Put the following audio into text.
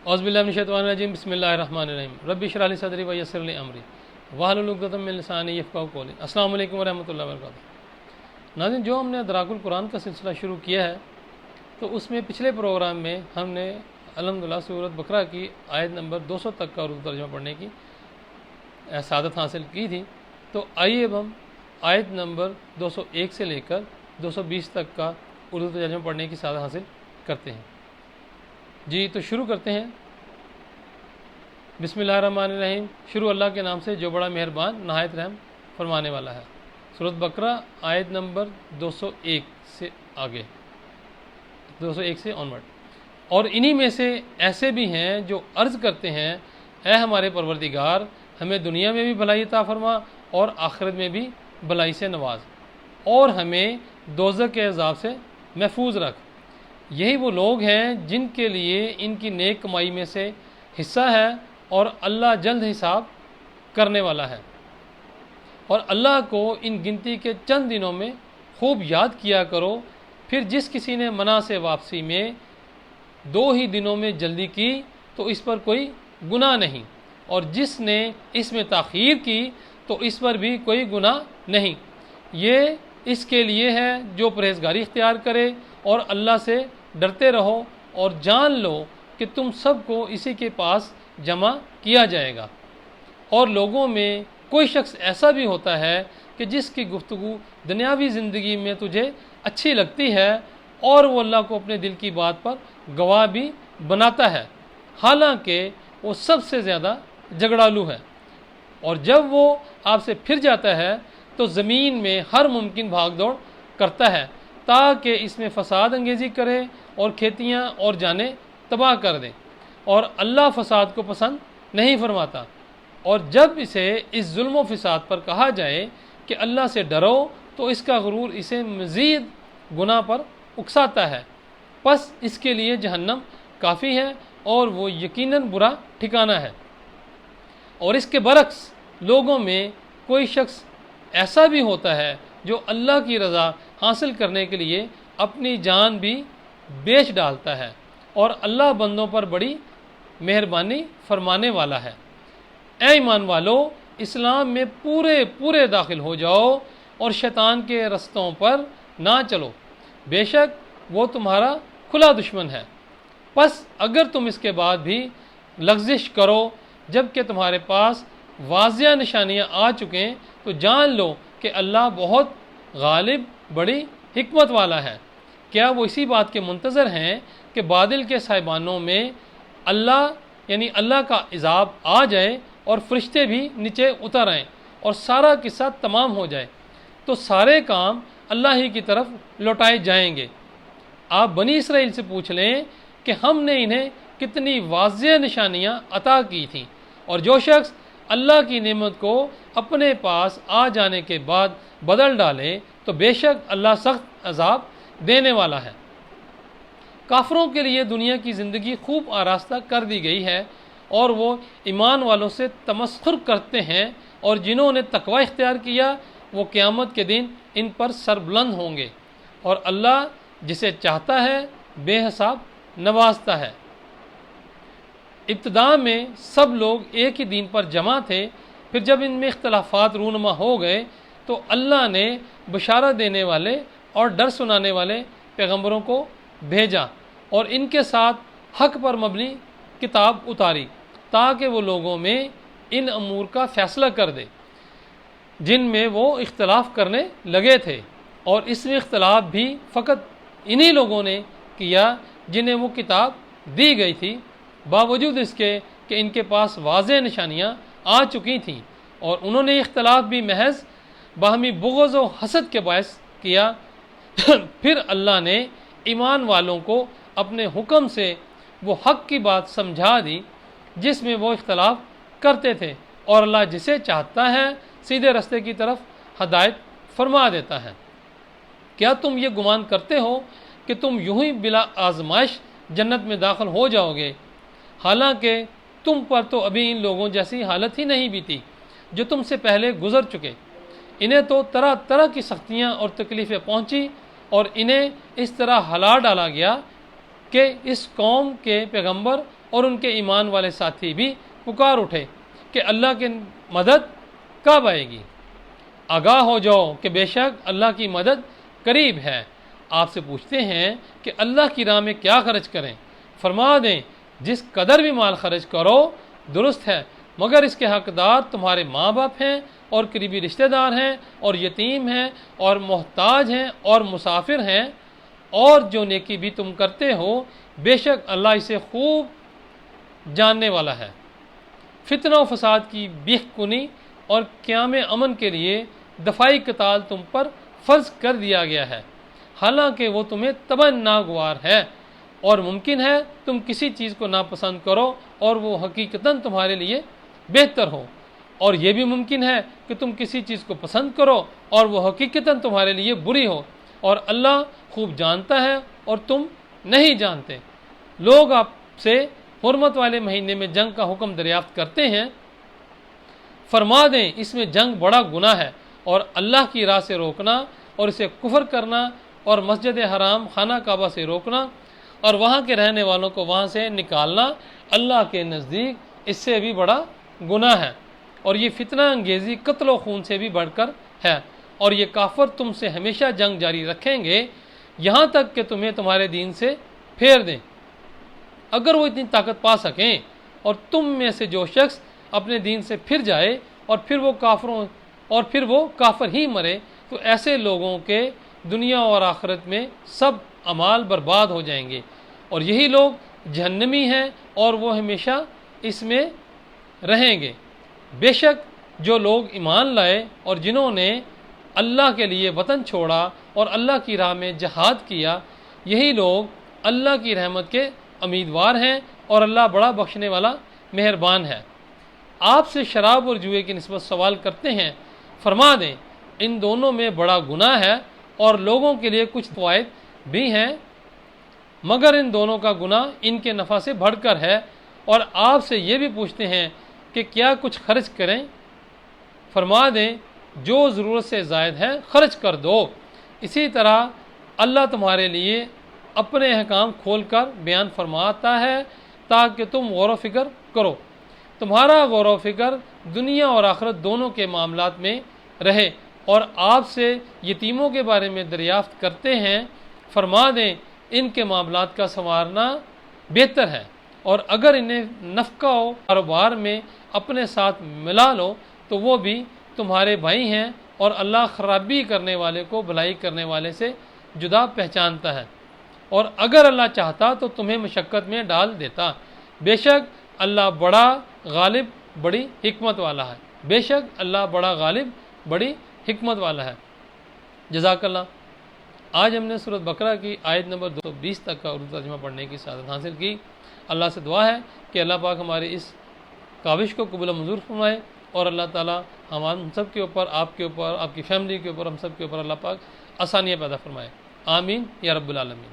اعوذ باللہ من الشیطان الرجیم بسم اللہ الرحمن الرحیم رب اشرح لی صدری ویسر لی امری واحلل عقدۃ من لسانی یفقہوا قولی۔ السلام علیکم ورحمۃ اللہ وبرکاتہ۔ ناظرین، جو ہم نے ادراک القرآن کا سلسلہ شروع کیا ہے تو اس میں پچھلے پروگرام میں ہم نے الحمدللہ سورۃ بقرہ کی آیت نمبر 200 تک کا اردو ترجمہ پڑھنے کی سعادت حاصل کی تھی۔ تو آئیے اب ہم آیت نمبر 201 سے لے کر 220 تک کا اردو ترجمہ پڑھنے کی سعادت حاصل کرتے ہیں۔ جی تو شروع کرتے ہیں۔ بسم اللہ الرحمن الرحیم، شروع اللہ کے نام سے جو بڑا مہربان نہایت رحم فرمانے والا ہے۔ سورۃ بقرہ آیت نمبر 201 سے آگے، 201 سے آنورڈ۔ اور انہی میں سے ایسے بھی ہیں جو عرض کرتے ہیں اے ہمارے پروردگار، ہمیں دنیا میں بھی بھلائی عطا فرما اور آخرت میں بھی بھلائی سے نواز، اور ہمیں دوزخ کے عذاب سے محفوظ رکھ۔ یہی وہ لوگ ہیں جن کے لیے ان کی نیک کمائی میں سے حصہ ہے، اور اللہ جلد حساب کرنے والا ہے۔ اور اللہ کو ان گنتی کے چند دنوں میں خوب یاد کیا کرو، پھر جس کسی نے منع سے واپسی میں 2 ہی دنوں میں جلدی کی تو اس پر کوئی گناہ نہیں، اور جس نے اس میں تاخیر کی تو اس پر بھی کوئی گناہ نہیں۔ یہ اس کے لیے ہے جو پرہیزگاری اختیار کرے اور اللہ سے ڈرتے رہو، اور جان لو کہ تم سب کو اسی کے پاس جمع کیا جائے گا۔ اور لوگوں میں کوئی شخص ایسا بھی ہوتا ہے کہ جس کی گفتگو دنیاوی زندگی میں تجھے اچھی لگتی ہے، اور وہ اللہ کو اپنے دل کی بات پر گواہ بھی بناتا ہے، حالانکہ وہ سب سے زیادہ جھگڑالو ہے۔ اور جب وہ آپ سے پھر جاتا ہے تو زمین میں ہر ممکن بھاگ دوڑ کرتا ہے تاکہ اس میں فساد انگیزی کرے اور کھیتیاں اور جانیں تباہ کر دے، اور اللہ فساد کو پسند نہیں فرماتا۔ اور جب اسے اس ظلم و فساد پر کہا جائے کہ اللہ سے ڈرو تو اس کا غرور اسے مزید گناہ پر اکساتا ہے، پس اس کے لیے جہنم کافی ہے اور وہ یقیناً برا ٹھکانہ ہے۔ اور اس کے برعکس لوگوں میں کوئی شخص ایسا بھی ہوتا ہے جو اللہ کی رضا حاصل کرنے کے لیے اپنی جان بھی بیچ ڈالتا ہے، اور اللہ بندوں پر بڑی مہربانی فرمانے والا ہے۔ اے ایمان والو، اسلام میں پورے داخل ہو جاؤ اور شیطان کے رستوں پر نہ چلو، بے شک وہ تمہارا کھلا دشمن ہے۔ پس اگر تم اس کے بعد بھی لغزش کرو جب کہ تمہارے پاس واضح نشانیاں آ چکیں تو جان لو کہ اللہ بہت غالب، بڑی حکمت والا ہے۔ کیا وہ اسی بات کے منتظر ہیں کہ بادل کے سائبانوں میں اللہ کا عذاب آ جائے اور فرشتے بھی نیچے اتر آئیں اور سارا قصہ تمام ہو جائے تو سارے کام اللہ ہی کی طرف لوٹائے جائیں گے؟ آپ بنی اسرائیل سے پوچھ لیں کہ ہم نے انہیں کتنی واضح نشانیاں عطا کی تھیں، اور جو شخص اللہ کی نعمت کو اپنے پاس آ جانے کے بعد بدل ڈالے تو بے شک اللہ سخت عذاب دینے والا ہے۔ کافروں کے لیے دنیا کی زندگی خوب آراستہ کر دی گئی ہے، اور وہ ایمان والوں سے تمسخر کرتے ہیں، اور جنہوں نے تقوی اختیار کیا وہ قیامت کے دن ان پر سربلند ہوں گے، اور اللہ جسے چاہتا ہے بے حساب نوازتا ہے۔ ابتدا میں سب لوگ ایک ہی دین پر جمع تھے، پھر جب ان میں اختلافات رونما ہو گئے تو اللہ نے بشارت دینے والے اور ڈر سنانے والے پیغمبروں کو بھیجا، اور ان کے ساتھ حق پر مبنی کتاب اتاری تاکہ وہ لوگوں میں ان امور کا فیصلہ کر دے جن میں وہ اختلاف کرنے لگے تھے۔ اور اس میں اختلاف بھی فقط انہی لوگوں نے کیا جنہیں وہ کتاب دی گئی تھی، باوجود اس کے کہ ان کے پاس واضح نشانیاں آ چکی تھیں، اور انہوں نے اختلاف بھی محض باہمی بغض و حسد کے باعث کیا۔ پھر اللہ نے ایمان والوں کو اپنے حکم سے وہ حق کی بات سمجھا دی جس میں وہ اختلاف کرتے تھے، اور اللہ جسے چاہتا ہے سیدھے رستے کی طرف ہدایت فرما دیتا ہے۔ کیا تم یہ گمان کرتے ہو کہ تم یوں ہی بلا آزمائش جنت میں داخل ہو جاؤ گے، حالانکہ تم پر تو ابھی ان لوگوں جیسی حالت ہی نہیں بیتی جو تم سے پہلے گزر چکے۔ انہیں تو طرح طرح کی سختیاں اور تکلیفیں پہنچی، اور انہیں اس طرح ہلا ڈالا گیا کہ اس قوم کے پیغمبر اور ان کے ایمان والے ساتھی بھی پکار اٹھے کہ اللہ کی مدد کب آئے گی، آگاہ ہو جاؤ کہ بے شک اللہ کی مدد قریب ہے۔ آپ سے پوچھتے ہیں کہ اللہ کی راہ میں کیا خرچ کریں، فرما دیں جس قدر بھی مال خرچ کرو درست ہے، مگر اس کے حقدار تمہارے ماں باپ ہیں اور قریبی رشتہ دار ہیں اور یتیم ہیں اور محتاج ہیں اور مسافر ہیں، اور جو نیکی بھی تم کرتے ہو بے شک اللہ اسے خوب جاننے والا ہے۔ فتنہ و فساد کی بیخ کنی اور قیام امن کے لیے دفاعی قتال تم پر فرض کر دیا گیا ہے، حالانکہ وہ تمہیں طبعاً ناگوار ہے، اور ممکن ہے تم کسی چیز کو ناپسند کرو اور وہ حقیقتاً تمہارے لیے بہتر ہو، اور یہ بھی ممکن ہے کہ تم کسی چیز کو پسند کرو اور وہ حقیقتاً تمہارے لیے بری ہو، اور اللہ خوب جانتا ہے اور تم نہیں جانتے۔ لوگ آپ سے حرمت والے مہینے میں جنگ کا حکم دریافت کرتے ہیں، فرما دیں اس میں جنگ بڑا گناہ ہے، اور اللہ کی راہ سے روکنا اور اسے کفر کرنا اور مسجد حرام خانہ کعبہ سے روکنا اور وہاں کے رہنے والوں کو وہاں سے نکالنا اللہ کے نزدیک اس سے بھی بڑا گناہ ہے، اور یہ فتنہ انگیزی قتل و خون سے بھی بڑھ کر ہے، اور یہ کافر تم سے ہمیشہ جنگ جاری رکھیں گے یہاں تک کہ تمہیں تمہارے دین سے پھیر دیں۔ اگر وہ اتنی طاقت پا سکیں اور تم میں سے جو شخص اپنے دین سے پھر جائے اور پھر وہ کافر ہی مرے تو ایسے لوگوں کے دنیا اور آخرت میں سب اعمال برباد ہو جائیں گے، اور یہی لوگ جہنمی ہیں اور وہ ہمیشہ اس میں رہیں گے۔ بے شک جو لوگ ایمان لائے اور جنہوں نے اللہ کے لیے وطن چھوڑا اور اللہ کی راہ میں جہاد کیا، یہی لوگ اللہ کی رحمت کے امیدوار ہیں، اور اللہ بڑا بخشنے والا مہربان ہے۔ آپ سے شراب اور جوئے کی نسبت سوال کرتے ہیں، فرما دیں ان دونوں میں بڑا گناہ ہے اور لوگوں کے لیے کچھ فوائد بھی ہیں، مگر ان دونوں کا گناہ ان کے نفع سے بڑھ کر ہے۔ اور آپ سے یہ بھی پوچھتے ہیں کہ کیا کچھ خرچ کریں، فرما دیں جو ضرورت سے زائد ہے خرچ کر دو۔ اسی طرح اللہ تمہارے لیے اپنے احکام کھول کر بیان فرماتا ہے تاکہ تم غور و فکر کرو، تمہارا غور و فکر دنیا اور آخرت دونوں کے معاملات میں رہے۔ اور آپ سے یتیموں کے بارے میں دریافت کرتے ہیں، فرما دیں ان کے معاملات کا سنوارنا بہتر ہے، اور اگر انہیں نفقہ و کاروبار میں اپنے ساتھ ملا لو تو وہ بھی تمہارے بھائی ہیں، اور اللہ خرابی کرنے والے کو بھلائی کرنے والے سے جدا پہچانتا ہے، اور اگر اللہ چاہتا تو تمہیں مشقت میں ڈال دیتا۔ بے شک اللہ بڑا غالب بڑی حکمت والا ہے، بے شک اللہ بڑا غالب بڑی حکمت والا ہے۔ جزاک اللہ۔ آج ہم نے سورۃ بقرہ کی آیت نمبر 220 تک کا اردو ترجمہ پڑھنے کی سعادت حاصل کی۔ اللہ سے دعا ہے کہ اللہ پاک ہماری اس کاوش کو قبول و منظور فرمائے، اور اللہ تعالیٰ ہم سب کے اوپر، آپ کے اوپر، آپ کی فیملی کے اوپر، ہم سب کے اوپر اللہ پاک آسانیاں پیدا فرمائے۔ آمین یا رب العالمین۔